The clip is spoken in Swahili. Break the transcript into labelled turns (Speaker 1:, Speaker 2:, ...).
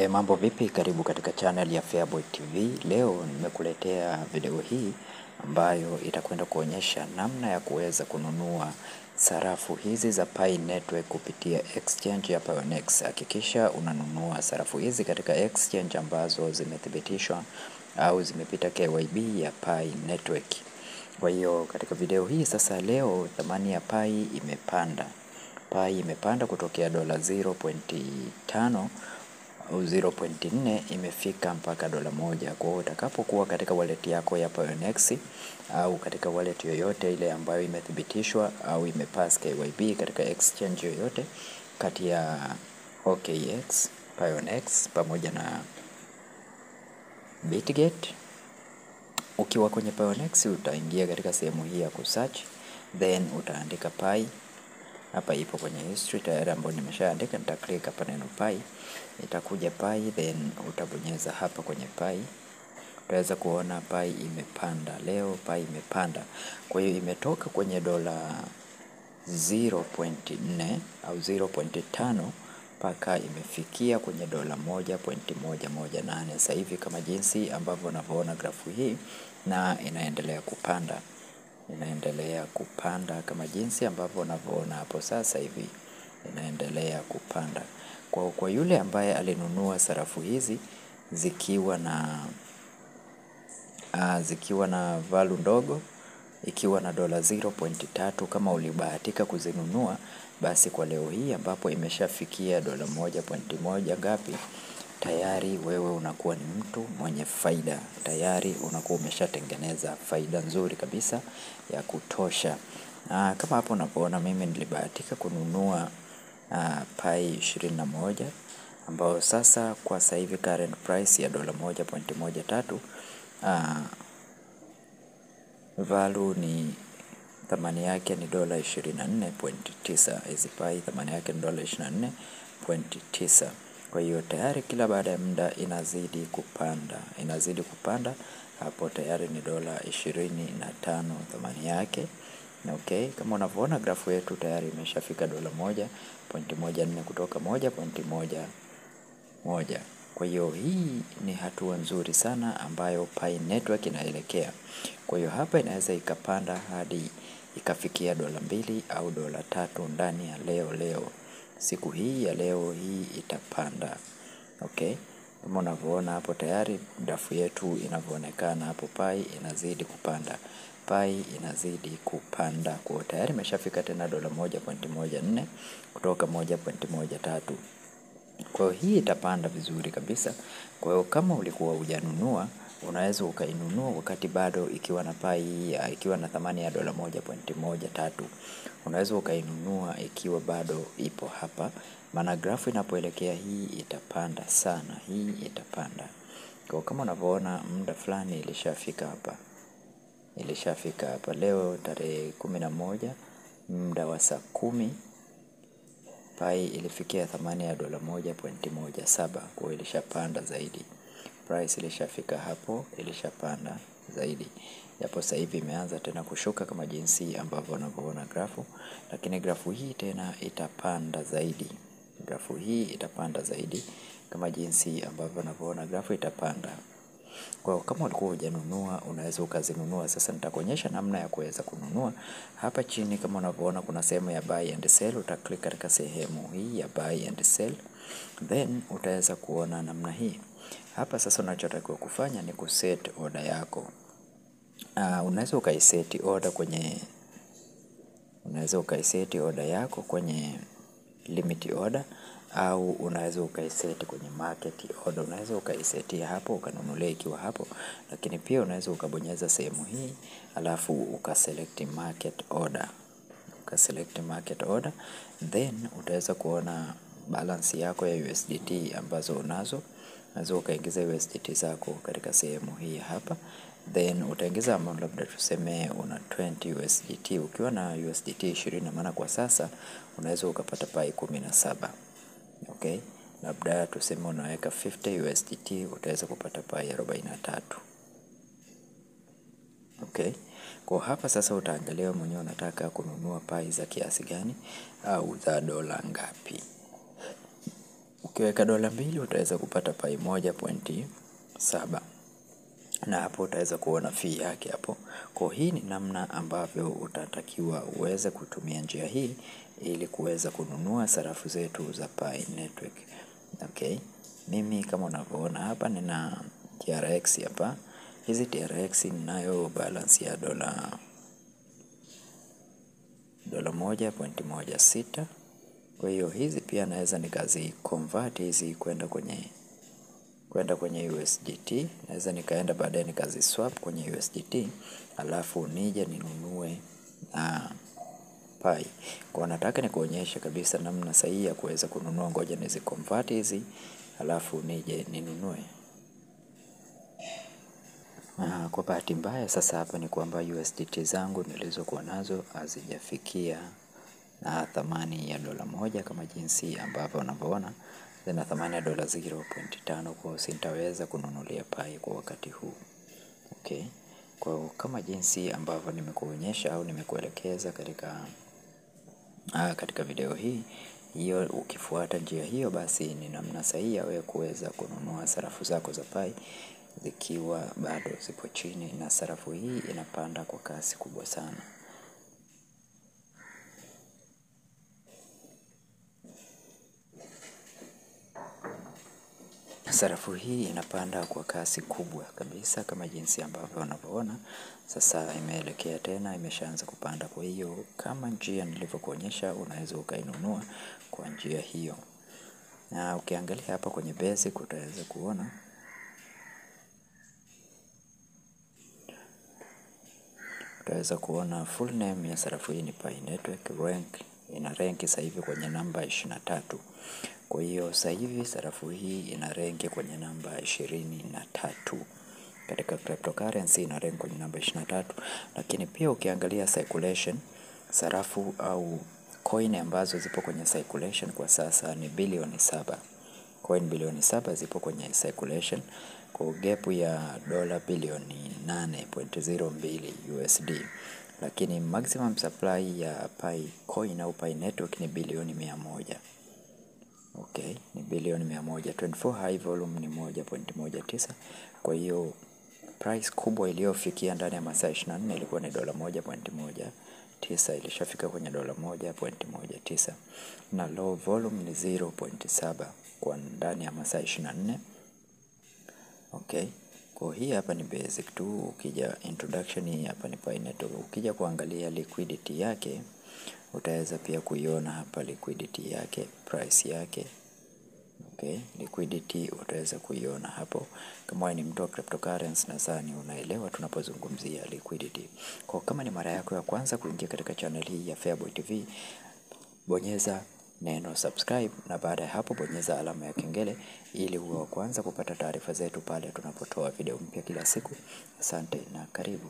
Speaker 1: Mambo vipi, karibu katika channel ya Feaboy TV. Leo nimekuletea video hii ambayo itakwenda kuonyesha namna ya kuweza kununua sarafu hizi za Pi Network kupitia exchange ya Pionex. Hakikisha unanunua sarafu hizi katika exchange ambazo zimethibitishwa au zimepita KYB ya Pi Network. Kwa hiyo katika video hii sasa leo thamani ya Pi imepanda. Pi imepanda kutokea dola 0.5 au 0.4 imefika mpaka $1. Kwa hiyo utakapokuwa katika wallet yako ya Pionex au katika wallet yoyote ile ambayo imethibitishwa au imepass KYB katika exchange yoyote kati ya OKX, Pionex pamoja na Bitget, ukiwa kwenye Pionex utaingia katika sehemu hii ya kusearch, then utaandika Pi. Hapa ipo kwenye history tayari ambayo nimeshaandika. Nitaklik hapa neno Pi, itakuja Pi, then utabonyeza hapa kwenye Pi. Utaweza kuona Pi imepanda leo. Pi imepanda, kwa hiyo imetoka kwenye dola 0.4 au 0.5 mpaka imefikia kwenye dola 1.118 sasa hivi, kama jinsi ambavyo unavyoona grafu hii, na inaendelea kupanda kama jinsi ambavyo unavyoona hapo sasa hivi, inaendelea kupanda. Kwa yule ambaye alinunua sarafu hizi zikiwa na value ndogo, ikiwa na dola 0.3, kama ulibahatika kuzinunua, basi kwa leo hii ambapo imeshafikia dola 1.1 ngapi, tayari wewe unakuwa ni mtu mwenye faida. Tayari unakuwa umeshatengeneza faida nzuri kabisa ya kutosha. Kama hapo unapoona mimi nilibahatika kununua Pi 21 ambao sasa kwa sasa hivi current price ya dola 1.13, value ni thamani yake ni dola 24.9. Hizi Pi thamani yake ni dola 24.9. Kwa hiyo tayari kila baada ya muda inazidi kupanda. Hapo tayari ni dola 25 thamani yake. Okay, kama unavyoona grafu yetu tayari imeshafika dola 1.14 kutoka 1.11. Kwa hiyo hii ni hatua nzuri sana ambayo Pi Network inaelekea. Kwa hiyo hapa inaweza ikapanda hadi ikafikia dola 2 au dola 3 ndani ya leo. Siku hii ya leo hii itapanda. Okay, kama unavyoona hapo tayari grafu yetu inavyoonekana hapo, Pi inazidi kupanda. Pi inazidi kupanda. Kwa hiyo tayari imeshafika tena dola 1.14 kutoka 1.13. Kwa hiyo hii itapanda vizuri kabisa. Kwa hiyo kama ulikuwa hujanunua, unaweza ukainunua wakati bado ikiwa na Pi ikiwa na thamani ya dola 1.13. Unaweza ukainunua ikiwa bado ipo hapa, maana grafu inapoelekea hii itapanda sana. Hii itapanda. Kwa kama unavyoona muda fulani ilishafika hapa leo tarehe 11 muda wa saa 10, Pi ilifikia thamani ya dola 1.17. kwa hiyo ilishapanda zaidi. Price ilishafika hapo, ilishapanda zaidi. Japo sasa hivi imeanza tena kushuka kama jinsi ambavyo unavyoona grafu, lakini grafu hii tena itapanda zaidi. Grafu hii itapanda zaidi kama jinsi ambavyo unavyoona grafu itapanda. Kwa kama ulikuwa hujanunua, unaweza ukazinunua. Sasa nitakuonyesha namna ya kuweza kununua. Hapa chini kama unavyoona kuna sehemu ya buy and sell. Utaklik katika sehemu hii ya buy and sell, then utaweza kuona namna hii. Hapa sasa unachotakiwa kufanya ni kuset order yako. Unaweza ukaiseti order yako kwenye limit order, au unaweza ukaiseti kwenye market order. Unaweza ukaisetia hapo ukanunulia ikiwa hapo, lakini pia unaweza ukabonyeza sehemu hii alafu ukaselect market order, then utaweza kuona balance yako ya USDT ambazo unaweza ukaingiza USDT zako katika sehemu hii hapa, then utaingiza amount, labda tuseme una 20 USDT. Ukiwa na USDT 20, maana kwa sasa unaweza ukapata Pi 17. Okay, labda tuseme unaweka 50 USDT, utaweza kupata Pi 43. Okay, kwa hapa sasa utaangalia mwenyewe unataka kununua Pi za kiasi gani au za dola ngapi. Ukiweka $2 utaweza kupata pi 1.7, na hapo utaweza kuona fee yake hapo. Kwa hii ni namna ambavyo utatakiwa uweze kutumia njia hii ili kuweza kununua sarafu zetu za Pi Network. Okay, mimi kama unavyoona hapa nina TRX hapa. Hizi TRX ninayo balance ya $1.16. Kwa hiyo hizi pia naweza nikazi convert hizi kwenda kwenye USDT. Naweza nikaenda baadaye nikazi swap kwenye USDT, alafu nije ninunue Pi. Kwa nataka nikuonyeshe kabisa namna sahihi ya kuweza kununua. Ngoja nizi convert hizi alafu nije ninunue. Kwa bahati mbaya sasa hapa ni kwamba USDT zangu nilizokuwa nazo hazijafikia thamani ya $1 kama jinsi ambavyo unavyoona. Zina thamani ya $0.5, kwa sitaweza kununulia Pi kwa wakati huu. Okay. Kwa kama jinsi ambavyo nimekuonyesha au nimekuelekeza katika video hii, hiyo ukifuata njia hiyo basi ni namna sahihi ya wewe kuweza kununua sarafu zako za Pi zikiwa bado zipo chini, na sarafu hii inapanda kwa kasi kubwa sana. Sarafu hii inapanda kwa kasi kubwa kabisa kama jinsi ambavyo unavyoona. Sasa imeelekea tena, imeshaanza kupanda. Kwa hiyo kama njia nilivyokuonyesha, unaweza ukainunua kwa njia hiyo. Na ukiangalia hapa kwenye basic utaweza kuona full name ya sarafu hii ni Pi Network. Ina rank sasa hivi kwenye namba 23. Kwa hiyo sasa hivi sarafu hii ina rank kwenye namba 23. Katika cryptocurrency ina rank kwenye namba 23. Lakini pia ukiangalia circulation, sarafu au coin ambazo zipo kwenye circulation kwa sasa ni bilioni 7. Coin bilioni 7 zipo kwenye circulation, kwa gap ya dola bilioni 8.02 USD. Lakini maximum supply ya Pi coin au Pi Network ni bilioni 100. Okay, ni bilioni 100. 24 high volume ni 1.19. Kwa hiyo price kubwa iliyofikia ndani ya masaa 24 ilikuwa ni $1.19. Ilishafika kwenye $1.19, na low volume ni 0.7 kwa ndani ya masaa 24. Okay, kwa hii hapa ni basic tu. Ukija introduction, hii hapa ni Pi Network. Ukija kuangalia liquidity yake utaweza pia kuiona hapa liquidity yake, price yake. Okay, liquidity utaweza kuiona hapo. Kama wewe ni mtu wa cryptocurrency nadhani unaelewa tunapozungumzia liquidity. Kwa kama ni mara yako ya kwanza kuingia katika channel hii ya Feaboy TV, bonyeza neno subscribe, na baada ya hapo bonyeza alama ya kengele ili uwe wa kwanza kupata taarifa zetu pale tunapotoa video mpya kila siku. Asante na karibu.